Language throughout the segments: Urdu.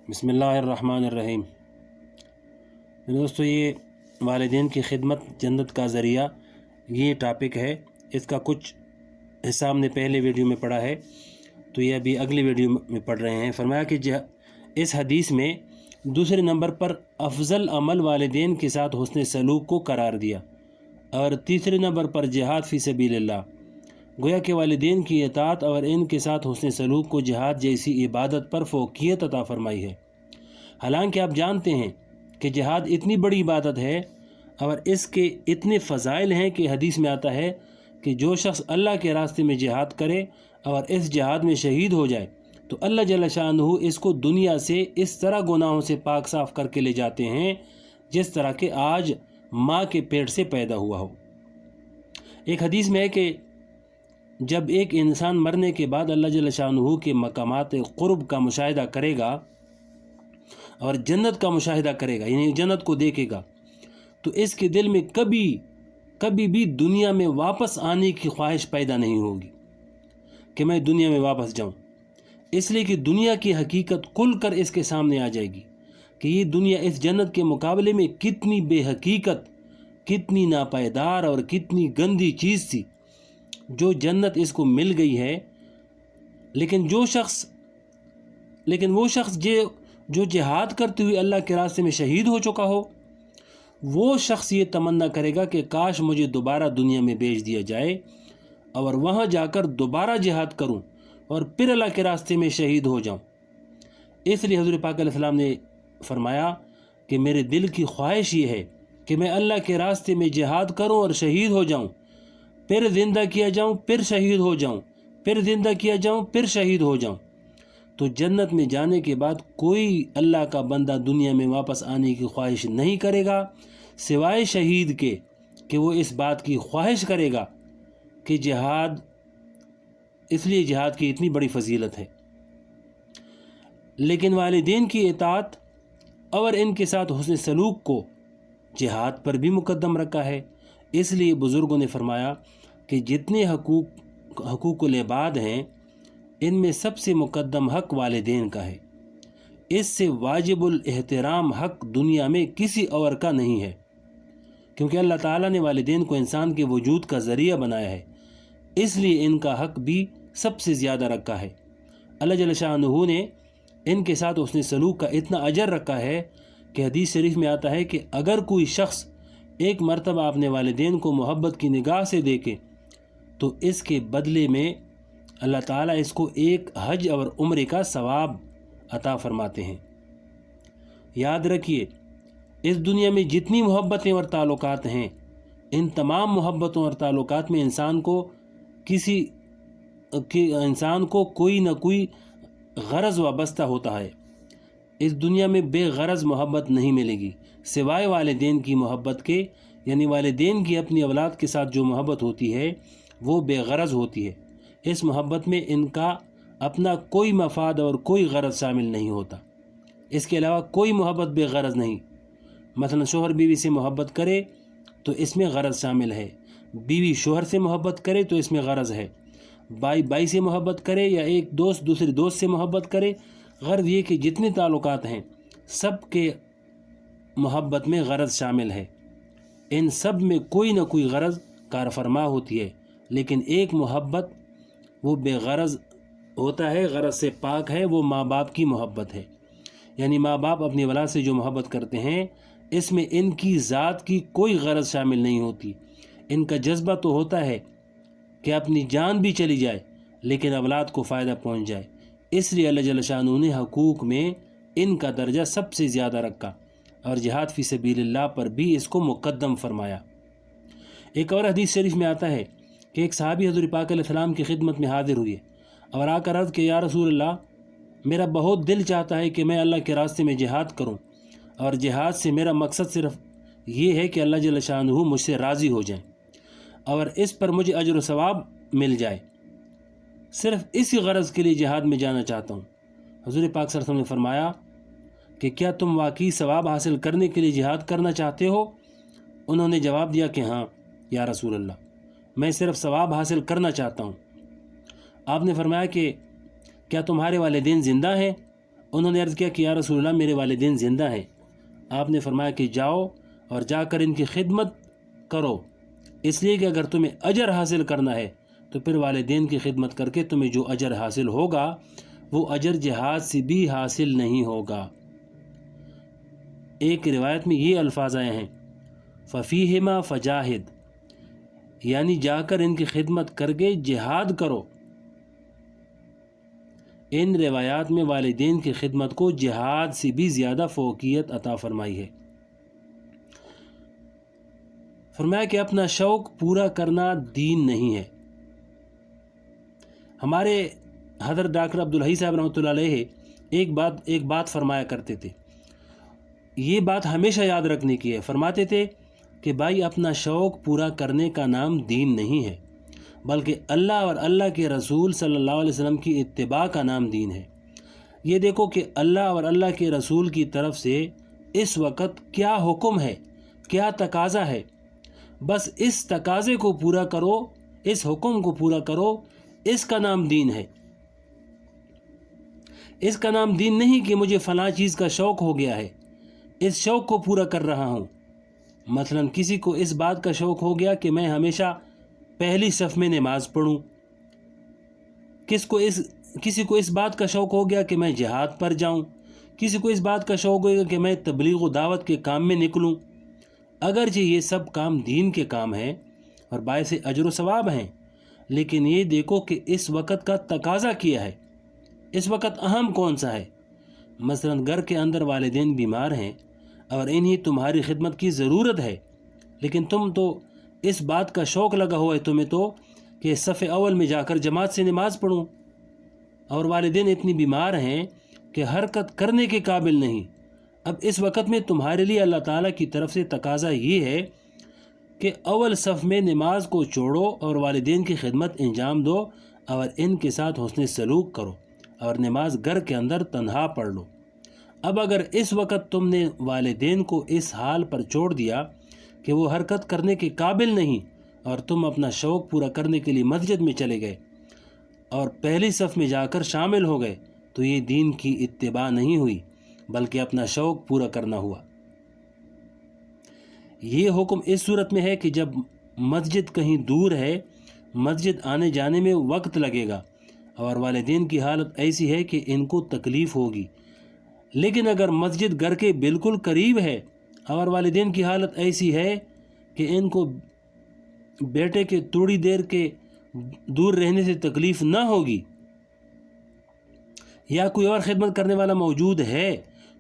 بسم اللہ الرحمن الرحیم۔ دوستو، یہ والدین کی خدمت جنت کا ذریعہ، یہ ٹاپک ہے۔ اس کا کچھ حصہ ہم نے پہلے ویڈیو میں پڑھا ہے، تو یہ ابھی اگلی ویڈیو میں پڑھ رہے ہیں۔ فرمایا کہ اس حدیث میں دوسرے نمبر پر افضل عمل والدین کے ساتھ حسن سلوک کو قرار دیا، اور تیسرے نمبر پر جہاد فی سبیل اللہ۔ گویا کہ والدین کی اطاعت اور ان کے ساتھ حسن سلوک کو جہاد جیسی عبادت پر فوقیت عطا فرمائی ہے۔ حالانکہ آپ جانتے ہیں کہ جہاد اتنی بڑی عبادت ہے اور اس کے اتنے فضائل ہیں کہ حدیث میں آتا ہے کہ جو شخص اللہ کے راستے میں جہاد کرے اور اس جہاد میں شہید ہو جائے تو اللہ جل شانہ اس کو دنیا سے اس طرح گناہوں سے پاک صاف کر کے لے جاتے ہیں جس طرح کہ آج ماں کے پیٹ سے پیدا ہوا ہو۔ ایک حدیث میں ہے کہ جب ایک انسان مرنے کے بعد اللہ جل شانہ کے مقامات قرب کا مشاہدہ کرے گا اور جنت کا مشاہدہ کرے گا، یعنی جنت کو دیکھے گا، تو اس کے دل میں کبھی بھی دنیا میں واپس آنے کی خواہش پیدا نہیں ہوگی کہ میں دنیا میں واپس جاؤں، اس لیے کہ دنیا کی حقیقت کھل کر اس کے سامنے آ جائے گی کہ یہ دنیا اس جنت کے مقابلے میں کتنی بے حقیقت، کتنی ناپائیدار اور کتنی گندی چیز تھی۔ جو جنت اس کو مل گئی ہے، لیکن وہ شخص جو جہاد کرتے ہوئے اللہ کے راستے میں شہید ہو چکا ہو، وہ شخص یہ تمنا کرے گا کہ کاش مجھے دوبارہ دنیا میں بھیج دیا جائے اور وہاں جا کر دوبارہ جہاد کروں اور پھر اللہ کے راستے میں شہید ہو جاؤں۔ اس لیے حضور پاک علیہ السلام نے فرمایا کہ میرے دل کی خواہش یہ ہے کہ میں اللہ کے راستے میں جہاد کروں اور شہید ہو جاؤں، پھر زندہ کیا جاؤں، پھر شہید ہو جاؤں، پھر زندہ کیا جاؤں، پھر شہید ہو جاؤں۔ تو جنت میں جانے کے بعد کوئی اللہ کا بندہ دنیا میں واپس آنے کی خواہش نہیں کرے گا سوائے شہید کے، کہ وہ اس بات کی خواہش کرے گا کہ جہاد، اس لیے جہاد کی اتنی بڑی فضیلت ہے۔ لیکن والدین کی اطاعت اور ان کے ساتھ حسن سلوک کو جہاد پر بھی مقدم رکھا ہے۔ اس لیے بزرگوں نے فرمایا کہ جتنے حقوق العباد ہیں، ان میں سب سے مقدم حق والدین کا ہے۔ اس سے واجب الاحترام حق دنیا میں کسی اور کا نہیں ہے، کیونکہ اللہ تعالیٰ نے والدین کو انسان کے وجود کا ذریعہ بنایا ہے، اس لیے ان کا حق بھی سب سے زیادہ رکھا ہے۔ اللہ جل شانہ نے ان کے ساتھ حسن سلوک کا اتنا اجر رکھا ہے کہ حدیث شریف میں آتا ہے کہ اگر کوئی شخص ایک مرتبہ اپنے والدین کو محبت کی نگاہ سے دیکھے تو اس کے بدلے میں اللہ تعالیٰ اس کو ایک حج اور عمرے کا ثواب عطا فرماتے ہیں۔ یاد رکھیے، اس دنیا میں جتنی محبتیں اور تعلقات ہیں، ان تمام محبتوں اور تعلقات میں انسان کو کوئی نہ کوئی غرض وابستہ ہوتا ہے۔ اس دنیا میں بے غرض محبت نہیں ملے گی سوائے والدین کی محبت کے، یعنی والدین کی اپنی اولاد کے ساتھ جو محبت ہوتی ہے وہ بے غرض ہوتی ہے۔ اس محبت میں ان کا اپنا کوئی مفاد اور کوئی غرض شامل نہیں ہوتا، اس کے علاوہ کوئی محبت بے غرض نہیں۔ مثلا شوہر بیوی سے محبت کرے تو اس میں غرض شامل ہے، بیوی شوہر سے محبت کرے تو اس میں غرض ہے، بائی سے محبت کرے یا ایک دوست دوسرے دوست سے محبت کرے، غرض یہ کہ جتنے تعلقات ہیں سب کے محبت میں غرض شامل ہے۔ ان سب میں کوئی نہ کوئی غرض کار فرما ہوتی ہے، لیکن ایک محبت وہ بے غرض ہوتا ہے، غرض سے پاک ہے، وہ ماں باپ کی محبت ہے۔ یعنی ماں باپ اپنی اولاد سے جو محبت کرتے ہیں، اس میں ان کی ذات کی کوئی غرض شامل نہیں ہوتی۔ ان کا جذبہ تو ہوتا ہے کہ اپنی جان بھی چلی جائے لیکن اولاد کو فائدہ پہنچ جائے، اس لیے اللہ جل شانہ نے حقوق میں ان کا درجہ سب سے زیادہ رکھا اور جہاد فی سبیل اللہ پر بھی اس کو مقدم فرمایا۔ ایک اور حدیث شریف میں آتا ہے کہ ایک صحابی حضور پاک علیہ السلام کی خدمت میں حاضر ہوئے اور آ کر عرض کہ یا رسول اللہ، میرا بہت دل چاہتا ہے کہ میں اللہ کے راستے میں جہاد کروں، اور جہاد سے میرا مقصد صرف یہ ہے کہ اللہ جل شانہ مجھ سے راضی ہو جائیں اور اس پر مجھے اجر و ثواب مل جائے، صرف اسی غرض کے لیے جہاد میں جانا چاہتا ہوں۔ حضور پاک صلی اللہ علیہ وسلم نے فرمایا کہ کیا تم واقعی ثواب حاصل کرنے کے لیے جہاد کرنا چاہتے ہو؟ انہوں نے جواب دیا کہ ہاں یا رسول اللہ، میں صرف ثواب حاصل کرنا چاہتا ہوں۔ آپ نے فرمایا کہ کیا تمہارے والدین زندہ ہیں؟ انہوں نے عرض کیا کہ یا رسول اللہ میرے والدین زندہ ہیں۔ آپ نے فرمایا کہ جاؤ اور جا کر ان کی خدمت کرو، اس لیے کہ اگر تمہیں اجر حاصل کرنا ہے تو پھر والدین کی خدمت کر کے تمہیں جو اجر حاصل ہوگا وہ اجر جہاد سے بھی حاصل نہیں ہوگا۔ ایک روایت میں یہ الفاظ آئے ہیں فَفِيهِمَا فَجَاهِدْ، یعنی جا کر ان کی خدمت کر کے جہاد کرو۔ ان روایات میں والدین کی خدمت کو جہاد سے بھی زیادہ فوقیت عطا فرمائی ہے۔ فرمایا کہ اپنا شوق پورا کرنا دین نہیں ہے۔ ہمارے حضرت ڈاکٹر عبدالحی صاحب رحمۃ اللہ علیہ ایک بات فرمایا کرتے تھے، یہ بات ہمیشہ یاد رکھنے کی ہے۔ فرماتے تھے کہ بھائی اپنا شوق پورا کرنے کا نام دین نہیں ہے، بلکہ اللہ اور اللہ کے رسول صلی اللہ علیہ وسلم کی اتباع کا نام دین ہے۔ یہ دیکھو کہ اللہ اور اللہ کے رسول کی طرف سے اس وقت کیا حکم ہے، کیا تقاضا ہے، بس اس تقاضے کو پورا کرو، اس حکم کو پورا کرو، اس کا نام دین ہے۔ اس کا نام دین نہیں کہ مجھے فلاں چیز کا شوق ہو گیا ہے، اس شوق کو پورا کر رہا ہوں۔ مثلا کسی کو اس بات کا شوق ہو گیا کہ میں ہمیشہ پہلی صف میں نماز پڑھوں، کسی کو اس بات کا شوق ہو گیا کہ میں جہاد پر جاؤں، کسی کو اس بات کا شوق ہو گیا کہ میں تبلیغ و دعوت کے کام میں نکلوں۔ اگرچہ یہ سب کام دین کے کام ہیں اور باعث اجر و ثواب ہیں، لیکن یہ دیکھو کہ اس وقت کا تقاضا کیا ہے، اس وقت اہم کون سا ہے۔ مثلا گھر کے اندر والدین بیمار ہیں اور انہیں تمہاری خدمت کی ضرورت ہے، لیکن تم تو اس بات کا شوق لگا ہوا ہے تمہیں تو کہ صف اول میں جا کر جماعت سے نماز پڑھوں، اور والدین اتنی بیمار ہیں کہ حرکت کرنے کے قابل نہیں۔ اب اس وقت میں تمہارے لیے اللہ تعالیٰ کی طرف سے تقاضا یہ ہے کہ اول صف میں نماز کو چھوڑو اور والدین کی خدمت انجام دو اور ان کے ساتھ حسن سلوک کرو اور نماز گھر کے اندر تنہا پڑھ لو۔ اب اگر اس وقت تم نے والدین کو اس حال پر چھوڑ دیا کہ وہ حرکت کرنے کے قابل نہیں، اور تم اپنا شوق پورا کرنے کے لیے مسجد میں چلے گئے اور پہلی صف میں جا کر شامل ہو گئے، تو یہ دین کی اتباع نہیں ہوئی بلکہ اپنا شوق پورا کرنا ہوا۔ یہ حکم اس صورت میں ہے کہ جب مسجد کہیں دور ہے، مسجد آنے جانے میں وقت لگے گا اور والدین کی حالت ایسی ہے کہ ان کو تکلیف ہوگی۔ لیکن اگر مسجد گھر کے بالکل قریب ہے اور والدین کی حالت ایسی ہے کہ ان کو بیٹے کے تھوڑی دیر کے دور رہنے سے تکلیف نہ ہوگی، یا کوئی اور خدمت کرنے والا موجود ہے،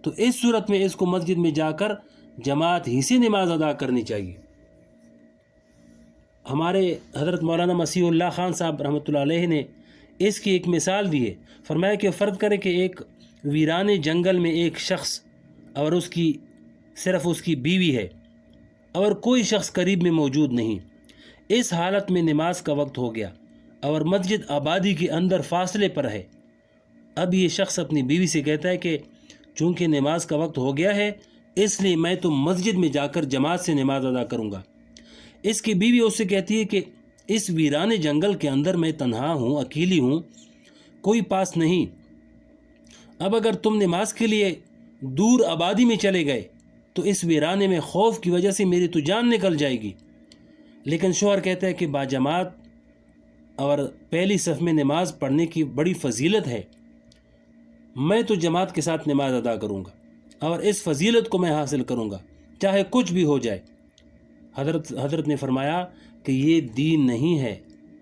تو اس صورت میں اس کو مسجد میں جا کر جماعت ہی سے نماز ادا کرنی چاہیے۔ ہمارے حضرت مولانا مسیح اللہ خان صاحب رحمۃ اللہ علیہ نے اس کی ایک مثال دی ہے۔ فرمایا کہ فرض کرے کہ ایک ویرانے جنگل میں ایک شخص اور صرف اس کی بیوی ہے اور کوئی شخص قریب میں موجود نہیں۔ اس حالت میں نماز کا وقت ہو گیا اور مسجد آبادی کے اندر فاصلے پر ہے۔ اب یہ شخص اپنی بیوی سے کہتا ہے کہ چونکہ نماز کا وقت ہو گیا ہے، اس لیے میں تو مسجد میں جا کر جماعت سے نماز ادا کروں گا۔ اس کی بیوی اس سے کہتی ہے کہ اس ویرانے جنگل کے اندر میں تنہا ہوں، اکیلی ہوں، کوئی پاس نہیں۔ اب اگر تم نماز کے لیے دور آبادی میں چلے گئے تو اس ویرانے میں خوف کی وجہ سے میری تو جان نکل جائے گی۔ لیکن شوہر کہتا ہے کہ باجماعت اور پہلی صف میں نماز پڑھنے کی بڑی فضیلت ہے، میں تو جماعت کے ساتھ نماز ادا کروں گا اور اس فضیلت کو میں حاصل کروں گا چاہے کچھ بھی ہو جائے۔ حضرت نے فرمایا کہ یہ دین نہیں ہے،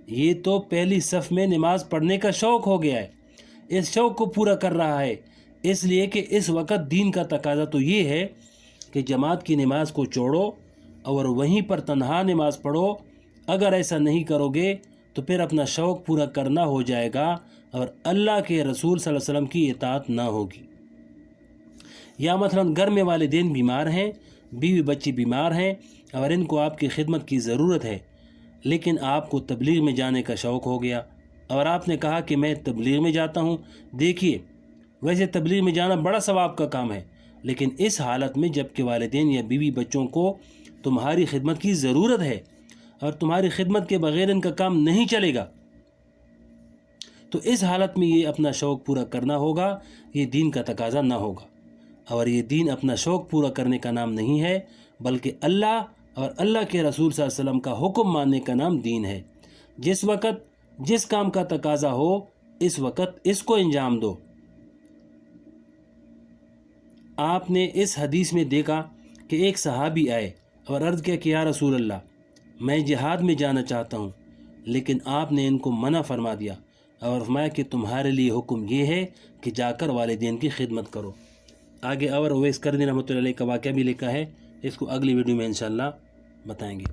یہ تو پہلی صف میں نماز پڑھنے کا شوق ہو گیا ہے، اس شوق کو پورا کر رہا ہے، اس لیے کہ اس وقت دین کا تقاضا تو یہ ہے کہ جماعت کی نماز کو چھوڑو اور وہیں پر تنہا نماز پڑھو۔ اگر ایسا نہیں کرو گے تو پھر اپنا شوق پورا کرنا ہو جائے گا اور اللہ کے رسول صلی اللہ علیہ وسلم کی اطاعت نہ ہوگی۔ یا مثلا گھر میں والدین بیمار ہیں، بیوی بچے بیمار ہیں اور ان کو آپ کی خدمت کی ضرورت ہے، لیکن آپ کو تبلیغ میں جانے کا شوق ہو گیا اور آپ نے کہا کہ میں تبلیغ میں جاتا ہوں۔ دیکھیے، ویسے تبلیغ میں جانا بڑا ثواب کا کام ہے، لیکن اس حالت میں جب کہ والدین یا بیوی بچوں کو تمہاری خدمت کی ضرورت ہے اور تمہاری خدمت کے بغیر ان کا کام نہیں چلے گا، تو اس حالت میں یہ اپنا شوق پورا کرنا ہوگا، یہ دین کا تقاضا نہ ہوگا، اور یہ دین اپنا شوق پورا کرنے کا نام نہیں ہے، بلکہ اللہ اور اللہ کے رسول صلی اللہ علیہ وسلم کا حکم ماننے کا نام دین ہے۔ جس وقت جس کام کا تقاضا ہو اس وقت اس کو انجام دو۔ آپ نے اس حدیث میں دیکھا کہ ایک صحابی آئے اور عرض کیا کہ یا رسول اللہ، میں جہاد میں جانا چاہتا ہوں، لیکن آپ نے ان کو منع فرما دیا اور فرمایا کہ تمہارے لیے حکم یہ ہے کہ جا کر والدین کی خدمت کرو۔ آگے اور اویس قرنی رحمۃ اللہ علیہ کا واقعہ بھی لکھا ہے، اس کو اگلی ویڈیو میں انشاءاللہ بتائیں گے۔